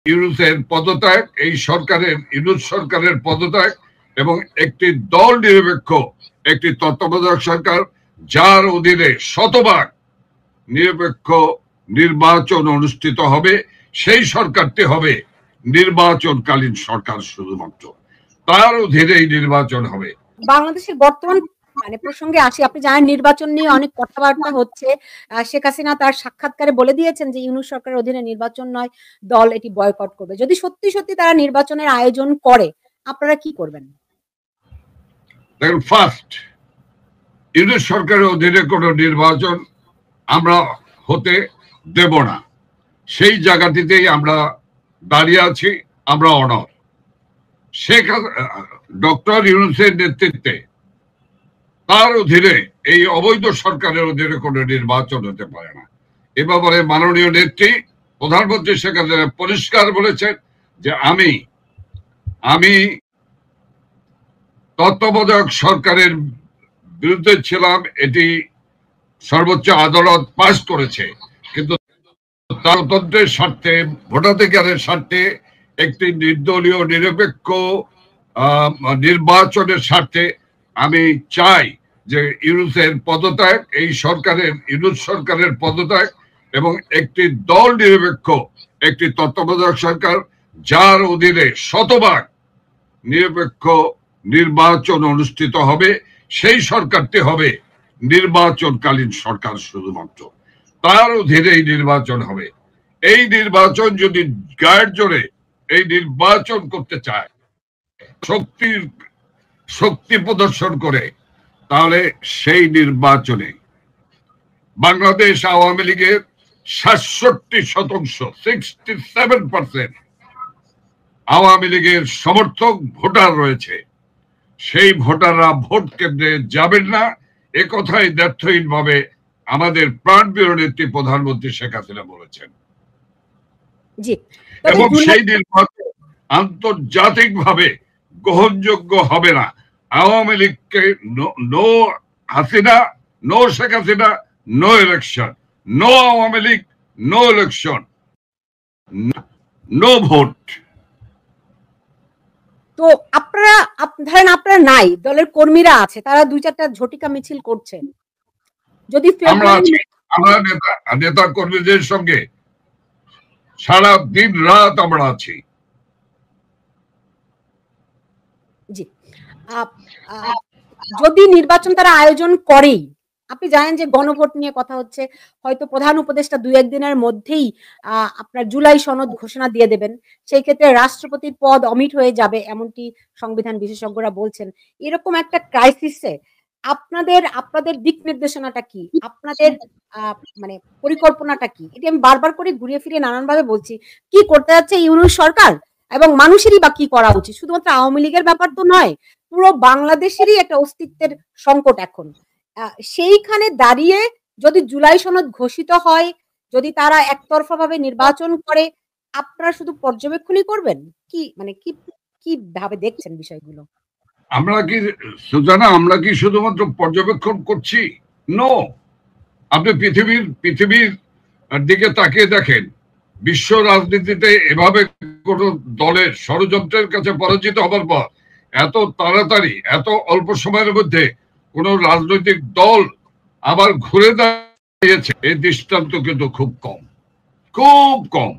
ইউনূসের পদত্যাগ, এই সরকারের ইউনূস সরকারের পদত্যাগ এবং একটি দল নিরপেক্ষ একটি তত্ত্বাবধায়ক সরকার যার অধীনে শতভাগ নিরপেক্ষ নির্বাচন অনুষ্ঠিত হবে, সেই সরকারটি হবে নির্বাচনকালীন সরকার, শুধুমাত্র তার অধীনেই নির্বাচন হবে। বাংলাদেশের বর্তমান প্রসঙ্গে আসি, আপনি জানেন নির্বাচন নিয়ে অনেক কথাবার্তা হচ্ছে। শেখ হাসিনা তার সাক্ষাৎকারে বলে দিয়েছেন যে ইউনূস সরকারের অধীনে নির্বাচন নয়, দল এটি বয়কট করবে। যদি সত্যি সত্যি তারা নির্বাচনের আয়োজন করে, আপনারা কি করবেন? দেখুন, ফার্স্ট, ইউনূস সরকারের অধীনে কোনো নির্বাচন আমরা হতে দেব না। সেই জায়গাটিতেই আমরা দাঁড়িয়ে আছি, আমরা অনড়। ডক্টর ইউনূসের নেতৃত্বে তার অধীনে এই অবৈধ সরকারের অধীনে কোনো নির্বাচন হতে পারে না। এ ব্যাপারে মাননীয় নেত্রী প্রধানমন্ত্রী শেখ হাসিনা পরিষ্কার বলেছেন যে আমি তত্ত্বাবধায়ক সরকারের বিরুদ্ধে ছিলাম, এটি সর্বোচ্চ আদালত পাস করেছে, কিন্তু গণতন্ত্রের স্বার্থে, ভোটাধিকারের স্বার্থে, একটি নির্দলীয় নিরপেক্ষ নির্বাচনের স্বার্থে আমি চাই যে ইউনূসের পদত্যাগ, এই সরকারের ইউনূস সরকারের পদত্যাগ এবং একটি দল নিরপেক্ষ একটি তত্ত্বাবধায়ক সরকার যার অধীনে শতভাগ নিরপেক্ষ নির্বাচন অনুষ্ঠিত হবে, সেই সরকারটি হবে নির্বাচনকালীন সরকার, শুধুমাত্র তার অধীনেই নির্বাচন হবে। এই নির্বাচন যদি গায়ের জোরে এই নির্বাচন করতে চায়, শক্তি প্রদর্শন করে, তাহলে সেই নির্বাচনে বাংলাদেশ আওয়ামী লীগের 67% 67% আওয়ামী লীগের সমর্থক ভোটার রয়েছে। সেই ভোটাররা ভোট কেন্দ্রে যাবেন না, এ কথাই দ্ব্যর্থহীন ভাবে আমাদের প্রাণপ্রিয় নেত্রী প্রধানমন্ত্রী শেখ হাসিনা বলেছেন। এবং সেই নির্বাচন আন্তর্জাতিক ভাবে গ্রহণযোগ্য হবে না। আওয়ামী লীগকে no Hasina, no Sheikh Hasina, no election, no Awami League, no election, no vote. তো আপনারা ধরেন আপনারা নাই, দলের কর্মীরা আছে, তারা 2-4টা ঝটিকা মিছিল করছেন, যদি আমরা নেতা কর্মীদের সঙ্গে সারা দিন রাত আমরা আছি। জি, যদি নির্বাচন তারা আয়োজন করেই, আপনি জানেন যে গণভোট নিয়ে কথা হচ্ছে, হয়তো প্রধান উপদেষ্টা 2-1 দিনের মধ্যেই আপনার জুলাই সনদ ঘোষণা দিয়ে দেবেন, সেই ক্ষেত্রে রাষ্ট্রপতির পদ অমিট হয়ে যাবে, এমনটি সংবিধান বিশেষজ্ঞরা বলছেন। এরকম একটা ক্রাইসিসে আপনাদের দিক নির্দেশনাটা কি, আপনাদের পরিকল্পনাটা কি? এটি আমি বারবার করে ঘুরিয়ে ফিরিয়ে নানানভাবে বলছি। কি করতে যাচ্ছে ইউনূস সরকার, এবং মানুষেরই বা কি করা উচিত? শুধুমাত্র আওয়ামী লীগের ব্যাপার তো নয়, পুরো বাংলাদেশেরই একটা অস্তিত্বের সংকট এখন। সেইখানে দাঁড়িয়ে যদি জুলাই সনদ ঘোষিত হয়, যদি তারা একতরফা ভাবে নির্বাচন করে, আপনারা শুধু পর্যবেক্ষণই করবেন? কি ভাবে দেখছেন বিষয়গুলো? আমরা কি শুধুমাত্র পর্যবেক্ষণ করছি? নো, আপনি পৃথিবীর দিকে তাকিয়ে দেখেন, বিশ্ব রাজনীতিতে এভাবে কোন দলের ষড়যন্ত্রের কাছে পরাজিত হবার পর এত তাড়াতাড়ি, এত অল্প সময়ের মধ্যে কোন রাজনৈতিক দল আবার ঘুরে দাঁড়িয়েছে, এই দৃষ্টান্ত কিন্তু খুব কম,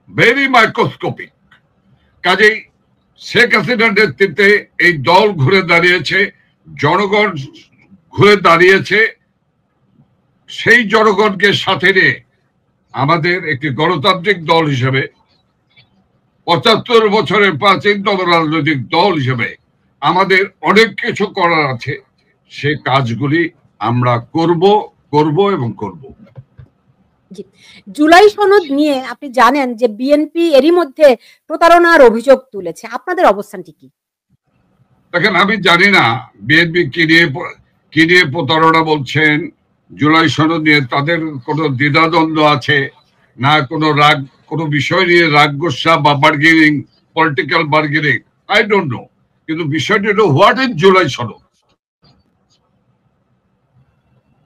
ভেরি মাইক্রোস্কোপিক। কাজেই শেখ হাসিনার নেতৃত্বে এই দল ঘুরে দাঁড়িয়েছে, জনগণ ঘুরে দাঁড়িয়েছে। সেই জনগণকে সাথে নিয়ে আমাদের একটি গণতান্ত্রিক দল হিসেবে, 75 বছরের প্রাচীনতম রাজনৈতিক দল হিসেবে আমাদের অনেক কিছু করার আছে। সে কাজগুলি আমরা করব এবং করব। জুলাই সনদ নিয়ে আপনি জানেন যে বিএনপি এরই মধ্যে প্রতারণার অভিযোগ তুলেছে, আপনাদের অবস্থানটি কি? দেখেন, আমি জানি না বিএনপি কি নিয়ে প্রতারণা বলছেন। জুলাই সনদ নিয়ে তাদের কোনো দ্বিধাদ্বন্দ্ব আছে না, কোনো বিষয় নিয়ে রাগ গোসা বা bargaining, political bargaining, I don't know. কিন্তু বিষয়টি হলো, হোয়াট ইজ জুলাই সনদ?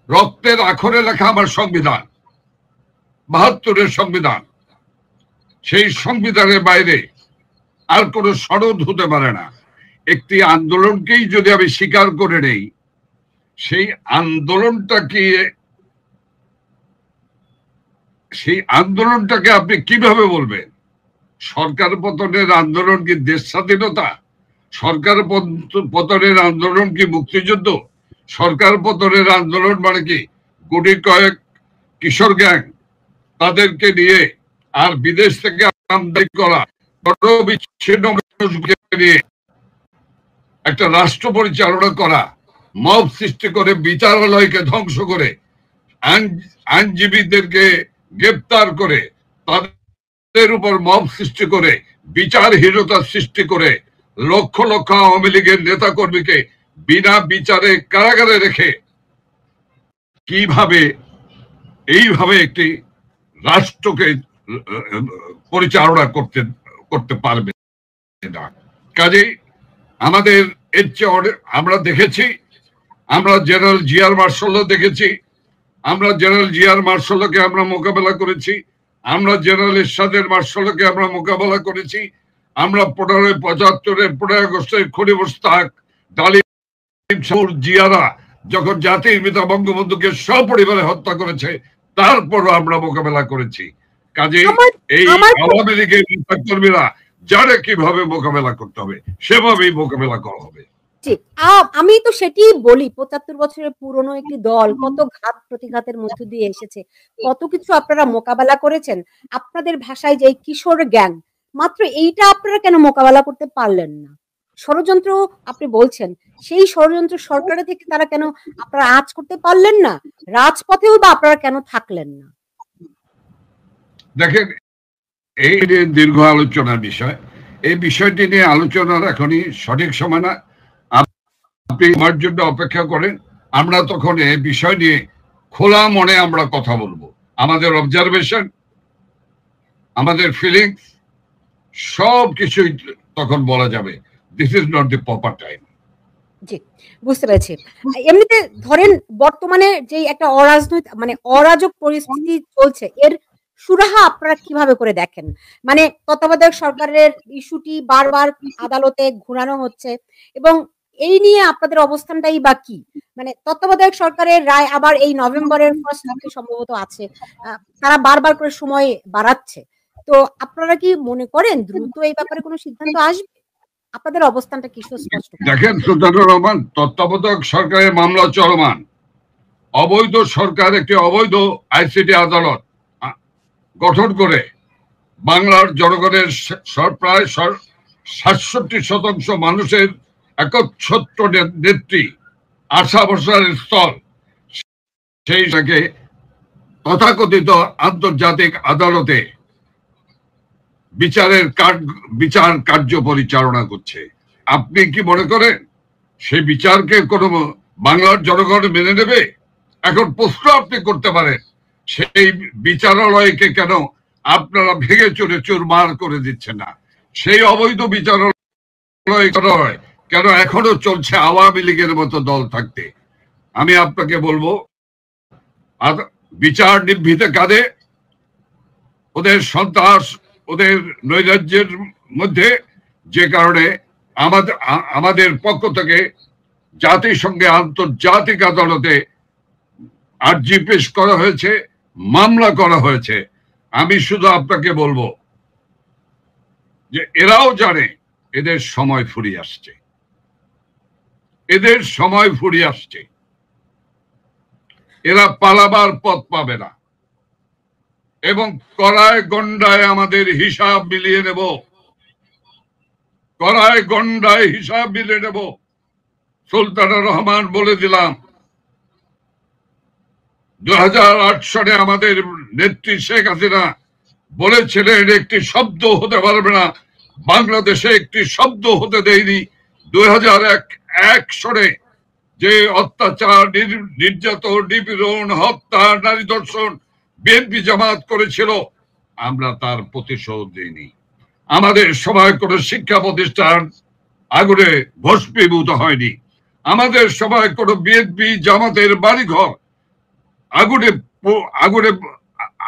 রক্তের আখরে লেখা আমার সংবিধান, 72-এর সংবিধান। সেই সংবিধানের বাইরে আর কোনো সনদ হতে পারে না। একটি আন্দোলনকেই যদি আমি স্বীকার করে নেই, সেই আন্দোলনটাকে আপনি কিভাবে বলবেন? সরকার পতনের আন্দোলন কি দেশ স্বাধীনতা? সরকার পতনের আন্দোলন কি মুক্তিযুদ্ধ? সরকার পতনের আন্দোলন মানে কি গুটি কয়েক কিশোর গ্যাং তাদেরকে নিয়ে আর বিদেশ থেকে আমদানি করা বিচ্ছিন্ন মানুষকে নিয়ে একটা রাষ্ট্র পরিচালনা করা, মব সৃষ্টি করে বিচারালয়কে ধ্বংস করে আইনজীবীদেরকে গ্রেপ্তার করে তাদের উপর মব সৃষ্টি করে বিচারহীনতা সৃষ্টি করে লক্ষ লক্ষ আওয়ামী লীগের নেতা কর্মীকে বিনা বিচারে কারাগারে রেখে কিভাবে এইভাবে একটি রাষ্ট্রকে পরিচালনা করতে পারবে না? কাজেই আমাদের এর চেয়ে আমরা দেখেছি, আমরা জেনারেল জিআর মার্শালও দেখেছি, আমরা জেনারেল জিআর মার্শালকে আমরা মোকাবেলা করেছি, আমরা জেনারেল এরশাদের মার্শালকে আমরা মোকাবেলা করেছি, আমরা 1575-এর 15 আগস্টের খনি মোশতাক, ডালিম, জিয়ারা যখন জাতির পিতা বঙ্গবন্ধুকে সপরিবারে হত্যা করেছে তারপরও আমরা মোকাবেলা করেছি। কাজে এই আওয়ামী লীগের নেতা কর্মীরা জানে কিভাবে মোকাবেলা করতে হবে, সেভাবেই মোকাবেলা করা হবে। আমি তো সেটি বলি, 75 বছরের পুরনো একটি দল কত ঘাত প্রতিঘাতের মধ্য দিয়ে এসেছে, কত কিছু আপনারা মোকাবেলা করেছেন। আপনাদের ভাষায় যে কিশোর গ্যাং, মাত্র এইটা আপনারা কেন মোকাবেলা করতে পারলেন না? ষড়যন্ত্র আপনি বলছেন, সেই ষড়যন্ত্র সরকারের থেকে তারা কেন আপনারা আঁচ করতে পারলেন না? রাজপথেও বা আপনারা কেন থাকলেন না? দেখেন, এই দীর্ঘ আলোচনার বিষয়, এই বিষয়টি নিয়ে আলোচনার এখনই সঠিক সময় না। আপনি আমার জন্য অপেক্ষা করেন, আমরা তখন এই বিষয় নিয়ে খোলা মনে আমরা কথা বলবো। আমাদের অবজারভেশন, আমাদের ফিলিংস সব কিছুই তখন বলা যাবে। This is not the proper time. জি, বুঝতে পেরেছি। এমনিতে ধরেন বর্তমানে যে একটা অরাজনৈতিক মানে অরাজক পরিস্থিতি চলছে, এর সুরাহা আপনারা কিভাবে করে দেখেন? মানে তত্ত্বাবধায়ক সরকারের ইস্যুটি বারবার আদালতে ঘুরানো হচ্ছে এবং এই নিয়ে আপনাদের অবস্থানটাই বা কি? মানে তত্ত্বাবধায়ক সরকারের রায় আবার এই নভেম্বরের ফার্স্ট উইকে সম্ভবত আছে, তারা বারবার করে সময় বাড়াচ্ছে। তো আপনারা কি মনে করেন দ্রুত এই ব্যাপারে কোনো সিদ্ধান্ত আসবে? আপনাদের অবস্থানটা কি সুস্পষ্ট? দেখেন সুলতানুর রহমান, তত্ত্বাবধায়ক সরকারের মামলা চলমান। অবৈধ সরকার একটি অবৈধ আইসিটি আদালত গঠন করে বাংলার জনগণের প্রায় 67% মানুষের একচ্ছত্র নেত্রী, আশা ভরসার স্থল, সেইটাকে তথাকথিত আন্তর্জাতিক আদালতে বিচার কার্য পরিচালনা করছে। আপনি কি মনে করেন সেই বিচারকে কোনো বাংলার জনগণ মেনে নেবে? এখন প্রশ্ন আপনি করতে পারেন, সেই বিচারালয়কে কেন আপনারা ভেঙে চুরে চুরমার করে দিচ্ছেন না? সেই অবৈধ বিচারালয় কেন এখনো চলছে আওয়ামী লীগের মতো দল থাকতে? আমি আপনাকে বলবো, বিচার নিভৃতে কাঁধে, ওদের সন্ত্রাস, ওদের নৈরাজ্যের মধ্যে, যে কারণে আমাদের পক্ষ থেকে জাতিসংঘে আন্তর্জাতিক আদালতে আর্জি পেশ করা হয়েছে, মামলা করা হয়েছে। আমি শুধু আপনাকে বলবো যে এরাও জানে এদের সময় ফুরিয়ে আসছে, এদের সময় ফুরিয়ে আসছে, এরা পালাবার পথ পাবে না এবং কড়ায় গন্ডায় আমাদের হিসাব মিলিয়ে নেব, কড়ায় গন্ডায় হিসাব মিলিয়ে নেব। সুলতানুর রহমান বলে দিলাম, 2008 সালে আমাদের নেত্রী শেখ হাসিনা বলেছিলেন একটি শব্দ হতে পারবে না, বাংলাদেশে একটি শব্দ হতে দেয়নি। 2001 সালে যে অত্যাচার, নির্যাতন, নিপীড়ন, হত্যা, নারী ধর্ষণ বিএনপি জামাত করেছিল, আমরা তার প্রতিশোধ দিইনি। আমাদের সময় কোনো শিক্ষা প্রতিষ্ঠান আগুনে ভস্মীভূত হয়নি, আমাদের সময় কোনো বিএনপি জামাতের বাড়িঘর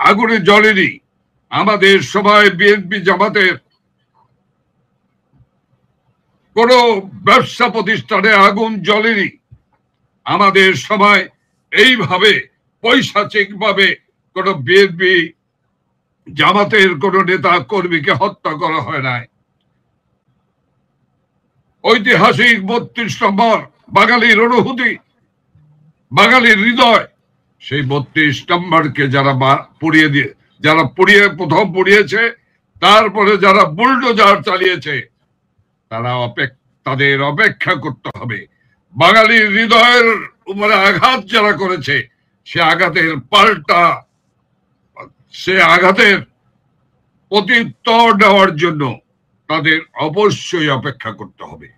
আগুনে জ্বলেনি, আমাদের সময় বিএনপি জামাতের কোন ব্যবসা প্রতিষ্ঠানে আগুন জ্বলেনি। আমাদের সময় এইভাবে পৈশাচিক ভাবে কোন বিএনপি জামাতের কোন নেতা কর্মীকে হত্যা করা হয় নাই। ঐতিহাসিক ৩২ নম্বর বাঙালির অনুভূতি, বাঙালির হৃদয়, সেই ৩২ নম্বরকে যারা প্রথম পুড়িয়েছে, তারপরে যারা বুলডোজার চালিয়েছে, তাদের অপেক্ষা করতে হবে। বাঙালির হৃদয়ের উপরে আঘাত যারা করেছে, সে আঘাতের প্রত্যুত্তর দেওয়ার জন্য তাদের অবশ্যই অপেক্ষা করতে হবে।